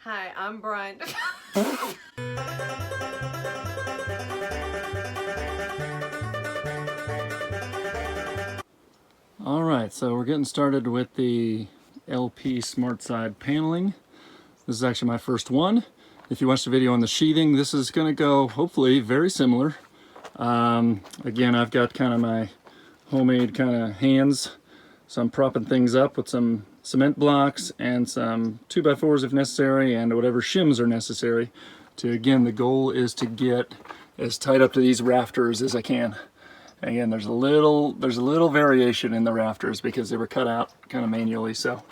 Hi, I'm Brian. Alright, so we're getting started with the LP SmartSide paneling. This is actually my first one. If you watched the video on the sheathing, this is going to go hopefully very similar. Again, I've got kind of my homemade kind of hands, so I'm propping things up with some cement blocks and some 2x4s if necessary, and whatever shims are necessary. Again, the goal is to get as tight up to these rafters as I can. Again, there's a little variation in the rafters because they were cut out kind of manually, so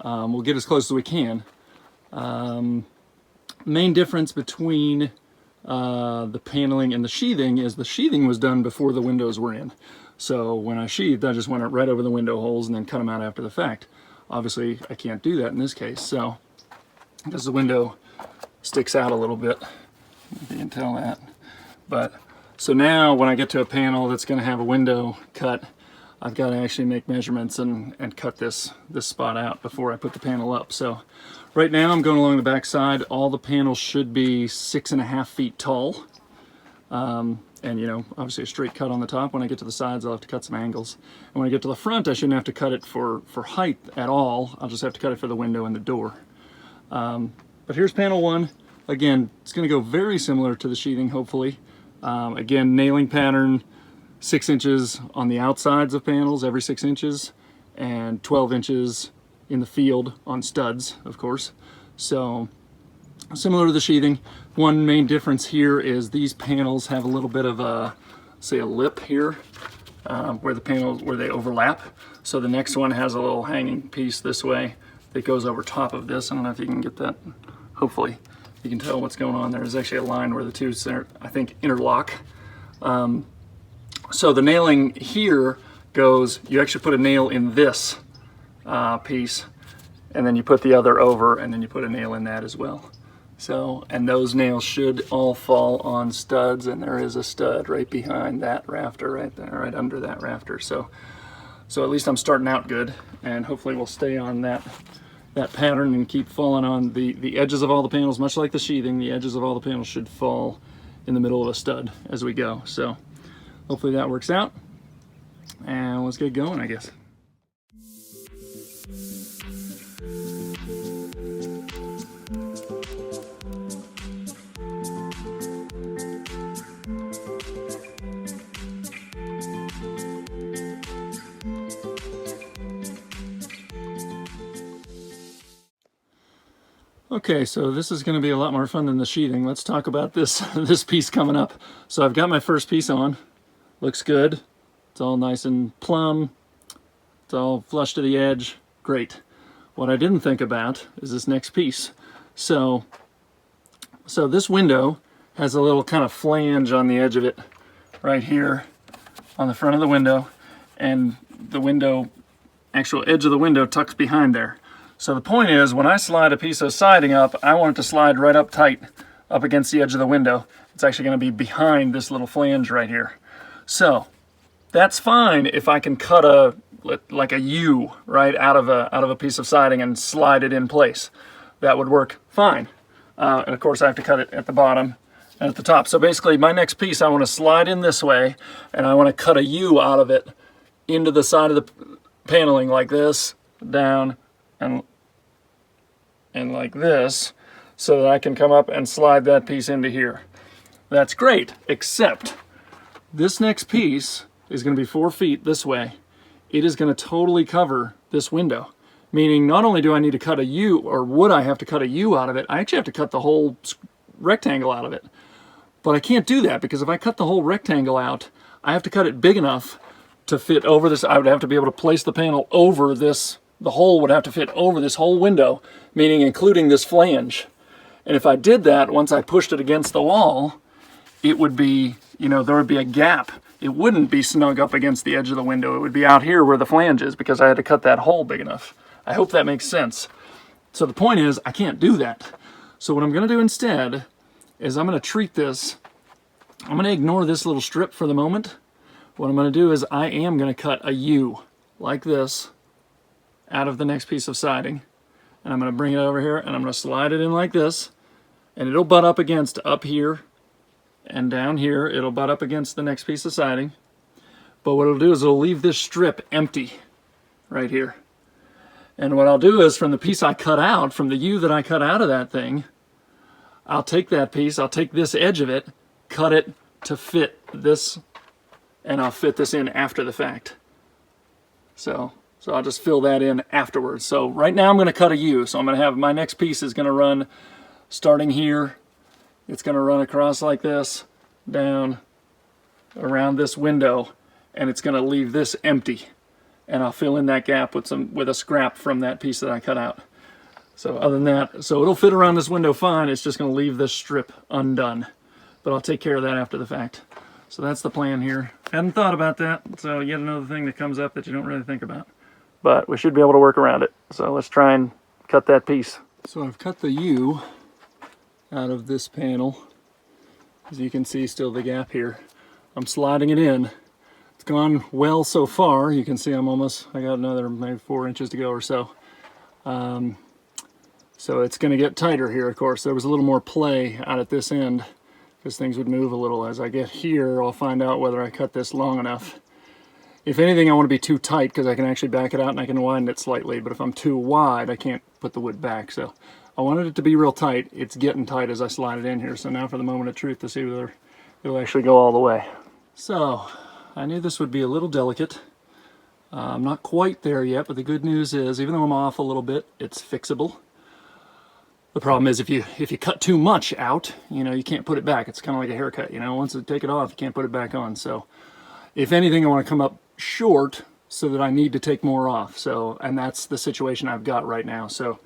we'll get as close as we can. Main difference between the paneling and the sheathing is the sheathing was done before the windows were in. So when I sheathed, I just went right over the window holes and then cut them out after the fact. Obviously, I can't do that in this case, so because the window sticks out a little bit, if you can tell that. But so now when I get to a panel that's going to have a window cut, I've got to actually make measurements and cut this spot out before I put the panel up. So right now I'm going along the back side. All the panels should be 6.5 feet tall. And you know, obviously a straight cut on the top. When I get to the sides, I'll have to cut some angles. And when I get to the front, I shouldn't have to cut it for height at all. I'll just have to cut it for the window and the door. But here's panel one. Again, it's going to go very similar to the sheathing, hopefully. Again, nailing pattern, 6 inches on the outsides of panels, every 6 inches, and 12 inches in the field on studs, of course. So similar to the sheathing. One main difference here is these panels have a little bit of a, say, a lip here where they overlap. So the next one has a little hanging piece this way that goes over top of this. I don't know if you can get that. Hopefully you can tell what's going on there. There's actually a line where the two, I think, interlock. So the nailing here goes, you actually put a nail in this piece, and then you put the other over, and then you put a nail in that as well. So, and those nails should all fall on studs, and there is a stud right behind that rafter right there, right under that rafter. So at least I'm starting out good, and hopefully we'll stay on that pattern and keep falling on the edges of all the panels. Much like the sheathing, the edges of all the panels should fall in the middle of a stud as we go. So hopefully that works out, and let's get going, I guess. Okay, so this is going to be a lot more fun than the sheathing. Let's talk about this piece coming up. So I've got my first piece on. Looks good. It's all nice and plumb. It's all flush to the edge. Great. What I didn't think about is this next piece. So this window has a little kind of flange on the edge of it right here on the front of the window, and the window, actual edge of the window tucks behind there. So the point is, when I slide a piece of siding up, I want it to slide right up tight, up against the edge of the window. It's actually going to be behind this little flange right here. So that's fine if I can cut like a U right out of a piece of siding and slide it in place. That would work fine. And of course I have to cut it at the bottom and at the top. So basically my next piece I want to slide in this way, and I want to cut a U out of it into the side of the paneling like this, down, and like this, so that I can come up and slide that piece into here. That's great, except this next piece is going to be 4 feet this way. It is going to totally cover this window, meaning not only do I need to cut a U, or would I have to cut a U out of it, I actually have to cut the whole rectangle out of it. But I can't do that, because if I cut the whole rectangle out, I have to cut it big enough to fit over this. I would have to be able to place the panel over this. The hole would have to fit over this whole window, meaning including this flange. And if I did that, once I pushed it against the wall, it would be, you know, there would be a gap. It wouldn't be snug up against the edge of the window. It would be out here where the flange is, because I had to cut that hole big enough. I hope that makes sense. So the point is, I can't do that. So what I'm going to do instead is I'm going to treat this, I'm going to ignore this little strip for the moment. What I'm going to do is I am going to cut a U like this out of the next piece of siding, and I'm going to bring it over here, and I'm going to slide it in like this, and it'll butt up against up here and down here. It'll butt up against the next piece of siding. But what it'll do is it'll leave this strip empty right here. And what I'll do is from the piece I cut out, from the U that I cut out of that thing, I'll take that piece, I'll take this edge of it, cut it to fit this, and I'll fit this in after the fact. So I'll just fill that in afterwards. So right now I'm going to cut a U. So I'm going to have, my next piece is going to run starting here. It's going to run across like this, down around this window, and it's going to leave this empty. And I'll fill in that gap with a scrap from that piece that I cut out. So other than that, so it'll fit around this window fine. It's just going to leave this strip undone. But I'll take care of that after the fact. So that's the plan here. Hadn't thought about that, so yet another thing that comes up that you don't really think about. But we should be able to work around it. So let's try and cut that piece. So I've cut the U out of this panel. As you can see, still the gap here. I'm sliding it in. It's gone well so far. You can see I got another maybe 4 inches to go or so. So it's going to get tighter here, of course. There was a little more play out at this end because things would move a little. As I get here, I'll find out whether I cut this long enough. If anything, I want to be too tight because I can actually back it out and I can widen it slightly. But if I'm too wide, I can't put the wood back. So I wanted it to be real tight. It's getting tight as I slide it in here. So now for the moment of truth to see whether it'll actually go all the way. So I knew this would be a little delicate. I'm not quite there yet, but the good news is, even though I'm off a little bit, it's fixable. The problem is if you cut too much out, you can't put it back. It's kind of like a haircut, once you take it off, you can't put it back on. So if anything, I want to come up short so that I need to take more off. So, and that's the situation I've got right now. So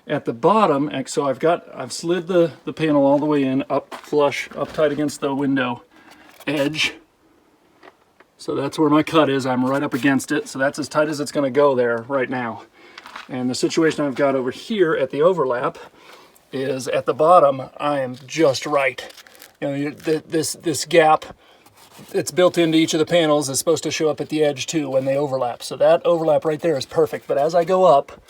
at the bottom, so I've slid the panel all the way in, up flush, up tight against the window edge. So that's where my cut is. I'm right up against it. So that's as tight as it's going to go there right now. And the situation I've got over here at the overlap is at the bottom, I am just right. This gap that's built into each of the panels is supposed to show up at the edge too when they overlap. So that overlap right there is perfect. But as I go up,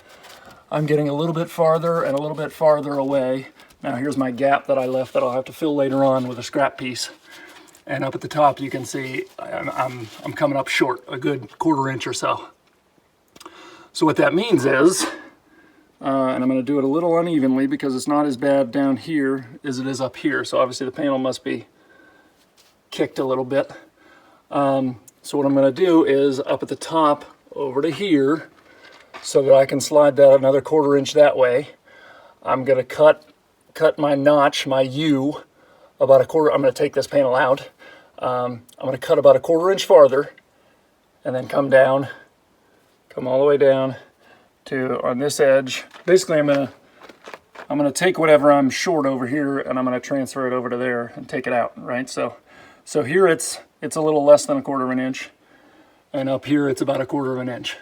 I'm getting a little bit farther and a little bit farther away. Now here's my gap that I left that I'll have to fill later on with a scrap piece. And up at the top, you can see I'm coming up short, a good 1/4 inch or so. So what that means is, and I'm going to do it a little unevenly because it's not as bad down here as it is up here. So obviously the panel must be kicked a little bit. So what I'm going to do is up at the top over to here so that I can slide that another 1/4 inch that way. I'm going to cut my notch, my U, about a 1/4. I'm going to take this panel out. I'm going to cut about a 1/4 inch farther and then come all the way down to on this edge. Basically, I'm going to take whatever I'm short over here and I'm going to transfer it over to there and take it out, right? So here it's a little less than a 1/4 inch, and up here it's about a 1/4 inch.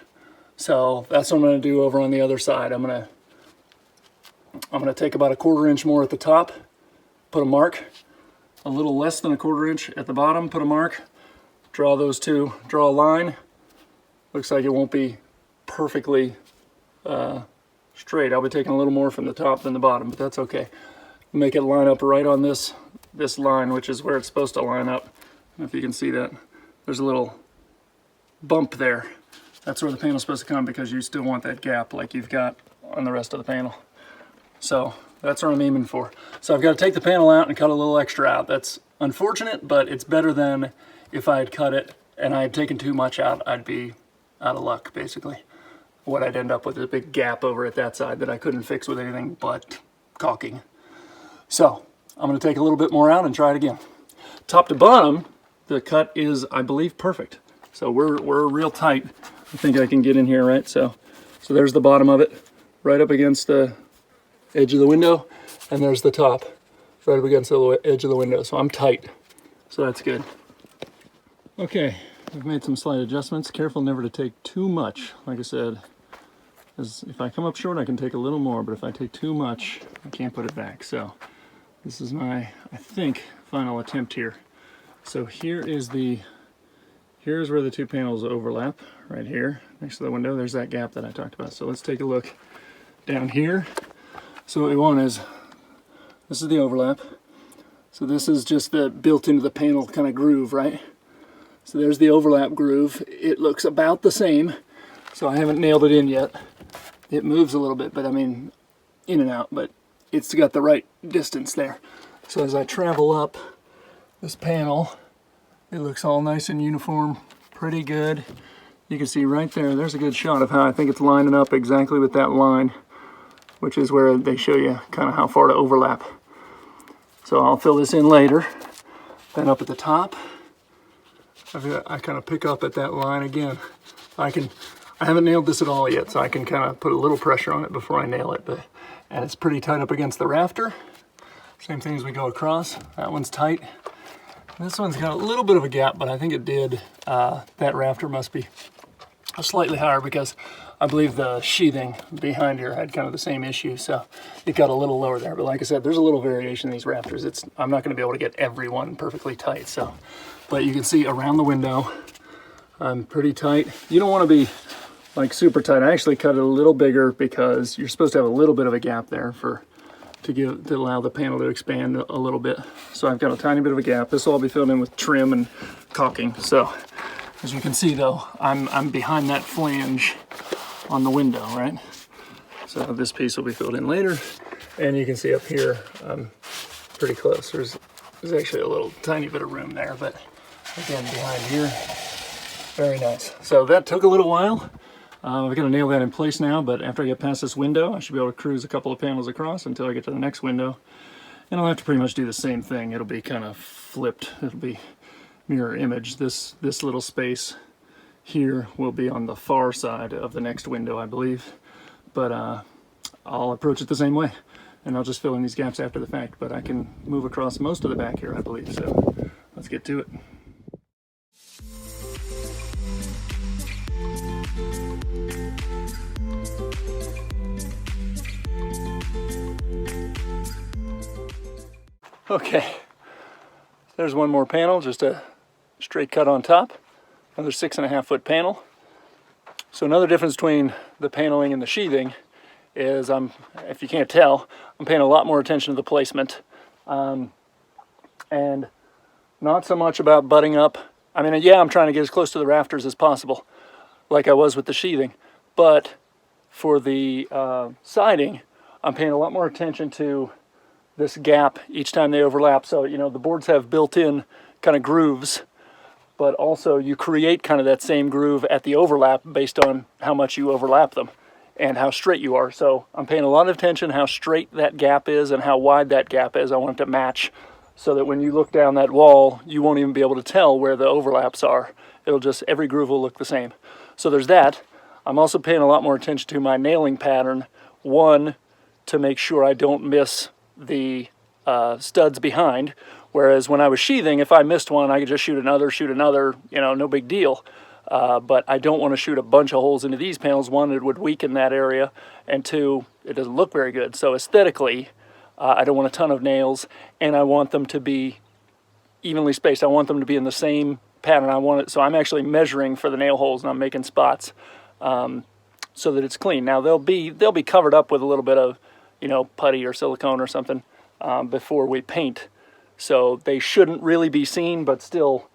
So that's what I'm going to do over on the other side. I'm going to take about a 1/4 inch more at the top, put a mark, a little less than a 1/4 inch at the bottom, put a mark, draw those two, draw a line. Looks like it won't be perfectly straight. I'll be taking a little more from the top than the bottom, but that's okay. Make it line up right on this line, which is where it's supposed to line up. I don't know if you can see that. There's a little bump there. That's where the panel's supposed to come because you still want that gap like you've got on the rest of the panel. So that's what I'm aiming for. So I've got to take the panel out and cut a little extra out. That's unfortunate, but it's better than if I had cut it and I had taken too much out. I'd be out of luck, basically. What I'd end up with is a big gap over at that side that I couldn't fix with anything but caulking. So I'm going to take a little bit more out and try it again. Top to bottom, the cut is, I believe, perfect. So we're real tight. I think I can get in here, right? So there's the bottom of it, right up against the edge of the window, and there's the top, right up against the edge of the window. So I'm tight, so that's good. Okay, I've made some slight adjustments. Careful never to take too much. Like I said, as if I come up short, I can take a little more, but if I take too much, I can't put it back. So this is my, I think, final attempt here. So here's where the two panels overlap, right here, next to the window. There's that gap that I talked about. So let's take a look down here. So what we want is, this is the overlap. So this is just the built into the panel kind of groove, right? So there's the overlap groove. It looks about the same. So I haven't nailed it in yet. It moves a little bit, but I mean, in and out, but it's got the right distance there. So as I travel up this panel, it looks all nice and uniform, pretty good. You can see right there, there's a good shot of how I think it's lining up exactly with that line, which is where they show you kind of how far to overlap. So I'll fill this in later. Then up at the top, I kind of pick up at that line again. I haven't nailed this at all yet, so I can kind of put a little pressure on it before I nail it. And it's pretty tight up against the rafter. Same thing as we go across. That one's tight. This one's got a little bit of a gap, but I think it did. That rafter must be slightly higher because I believe the sheathing behind here had kind of the same issue, so it got a little lower there. But like I said, there's a little variation in these rafters. I'm not going to be able to get every one perfectly tight. So, but you can see around the window, I'm pretty tight. You don't want to be like super tight. I actually cut it a little bigger because you're supposed to have a little bit of a gap there to allow the panel to expand a little bit. So I've got a tiny bit of a gap. This will all be filled in with trim and caulking. So as you can see though, I'm behind that flange on the window, right? So this piece will be filled in later. And you can see up here, I'm pretty close. There's actually a little tiny bit of room there, but again, behind here, very nice. So that took a little while. I've got to nail that in place now, but after I get past this window, I should be able to cruise a couple of panels across until I get to the next window. And I'll have to pretty much do the same thing. It'll be kind of flipped. It'll be mirror image. This little space here will be on the far side of the next window, I believe. But I'll approach it the same way. And I'll just fill in these gaps after the fact. But I can move across most of the back here, I believe. So let's get to it. Okay, there's one more panel, just a straight cut on top. Another 6.5 foot panel. So another difference between the paneling and the sheathing is if you can't tell, I'm paying a lot more attention to the placement. And not so much about butting up. I mean, yeah, I'm trying to get as close to the rafters as possible, like I was with the sheathing. But for the siding, I'm paying a lot more attention to this gap each time they overlap. So, you know, the boards have built-in kind of grooves, but also you create kind of that same groove at the overlap based on how much you overlap them and how straight you are. So I'm paying a lot of attention how straight that gap is and how wide that gap is. I want it to match so that when you look down that wall, you won't even be able to tell where the overlaps are. It'll just, every groove will look the same. So there's that. I'm also paying a lot more attention to my nailing pattern. One, to make sure I don't miss the studs behind, whereas when I was sheathing, if I missed one, I could just shoot another, you know, no big deal. But I don't want to shoot a bunch of holes into these panels. One, it would weaken that area, and two, it doesn't look very good. So aesthetically, I don't want a ton of nails, and I want them to be evenly spaced. I want them to be in the same pattern. I want it, so I'm actually measuring for the nail holes, and I'm making spots so that it's clean. Now they'll be covered up with a little bit of, you know, putty or silicone or something before we paint. So they shouldn't really be seen, but still,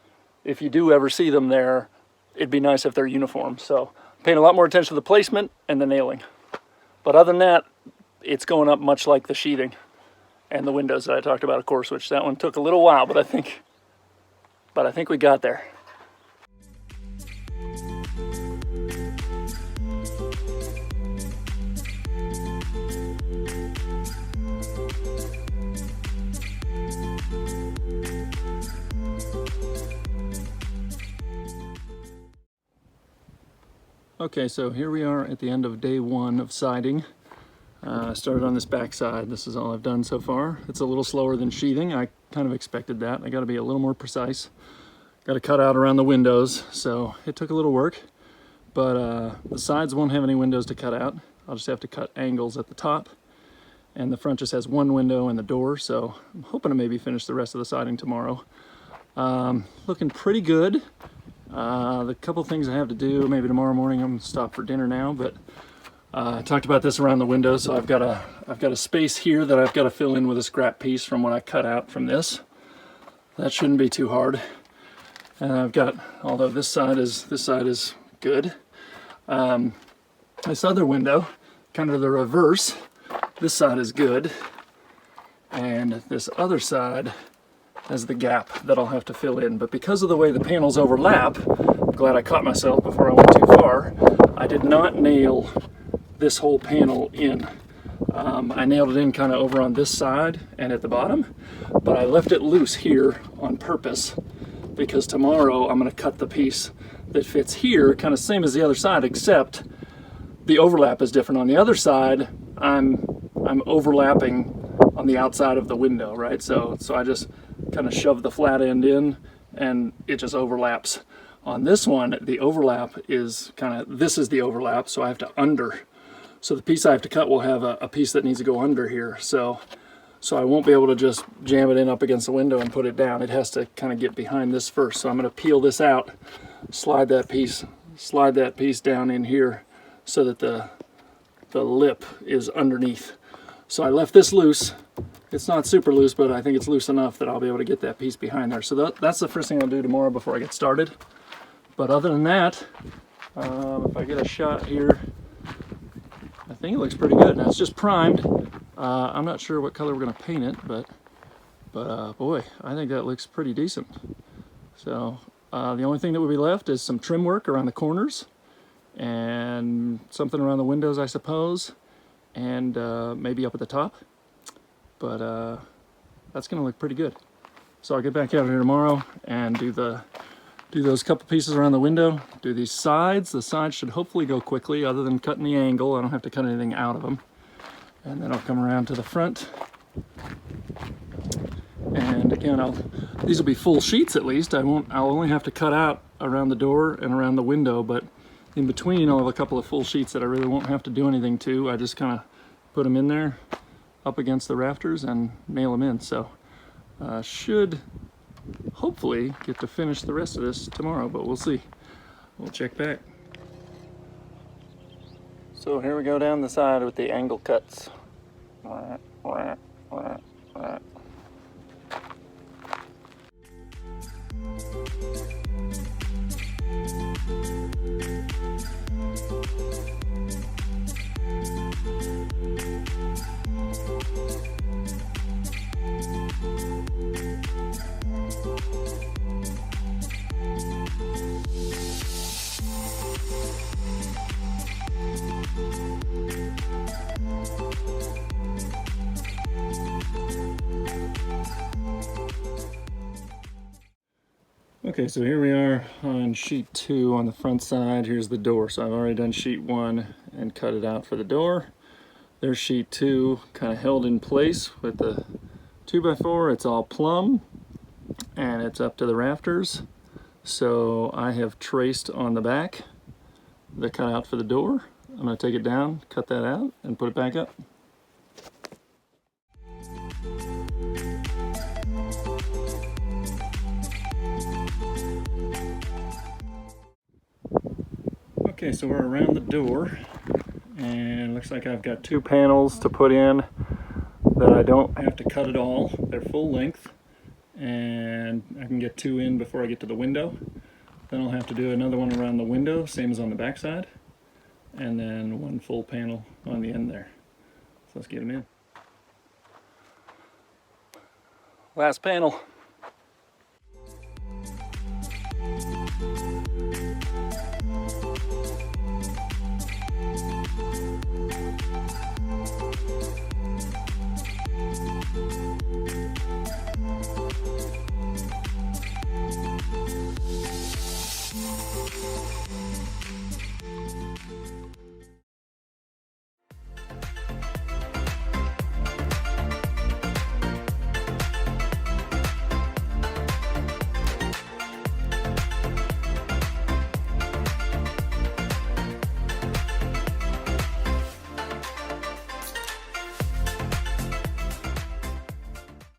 if you do ever see them there, it'd be nice if they're uniform. So I'm paying a lot more attention to the placement and the nailing. But other than that, it's going up much like the sheathing and the windows that I talked about, of course, which that one took a little while, but I think we got there. Okay, so here we are at the end of day one of siding. I started on this back side. This is all I've done so far. It's a little slower than sheathing. I kind of expected that. I got to be a little more precise. Got to cut out around the windows, so it took a little work. But the sides won't have any windows to cut out. I'll just have to cut angles at the top. And the front just has one window and the door, so I'm hoping to maybe finish the rest of the siding tomorrow. Looking pretty good. The couple things I have to do, maybe tomorrow morning. I'm gonna stop for dinner now, but I talked about this around the window, so I've got a space here that I've got to fill in with a scrap piece from what I cut out from this. That shouldn't be too hard. And I've got, although this side is good. This other window, kind of the reverse. This side is good, and this other side has the gap that I'll have to fill in. But because of the way the panels overlap, I'm glad I caught myself before I went too far. I did not nail this whole panel in. I nailed it in kind of over on this side and at the bottom, but I left it loose here on purpose because tomorrow I'm going to cut the piece that fits here, kind of same as the other side, except the overlap is different. On the other side, I'm overlapping on the outside of the window, right? So I just kind of shove the flat end in and it just overlaps. On this one, the overlap is kind of, this is the overlap, so I have to under. So the piece I have to cut will have a piece that needs to go under here. So I won't be able to just jam it in up against the window and put it down. It has to kind of get behind this first. So I'm going to peel this out, slide that piece down in here so that the lip is underneath. So I left this loose. It's not super loose, but I think it's loose enough that I'll be able to get that piece behind there. So that's the first thing I'll do tomorrow before I get started. But other than that, if I get a shot here, I think it looks pretty good. Now it's just primed. I'm not sure what color we're going to paint it, but boy, I think that looks pretty decent. So the only thing that would be left is some trim work around the corners and something around the windows, I suppose, and maybe up at the top. But that's going to look pretty good. So I'll get back out here tomorrow and do those couple pieces around the window, do these sides. The sides should hopefully go quickly, other than cutting the angle. I don't have to cut anything out of them. And then I'll come around to the front. And again, these will be full sheets at least. I'll only have to cut out around the door and around the window, but in between I'll have a couple of full sheets that I really won't have to do anything to. I just kind of put them in there up against the rafters and nail them in. So should hopefully get to finish the rest of this tomorrow, but we'll see. We'll check back. So here we go down the side with the angle cuts. Okay, so here we are on sheet 2 on the front side. Here's the door. So I've already done sheet 1 and cut it out for the door. There's sheet 2, kind of held in place with the 2x4. It's all plumb and it's up to the rafters. So I have traced on the back the cutout for the door. I'm going to take it down, cut that out, and put it back up. Okay, so we're around the door, and looks like I've got 2 panels to put in that I don't have to cut at all. They're full length, and I can get 2 in before I get to the window. Then I'll have to do another one around the window, same as on the back side, and then 1 full panel on the end there. So let's get them in. Last panel.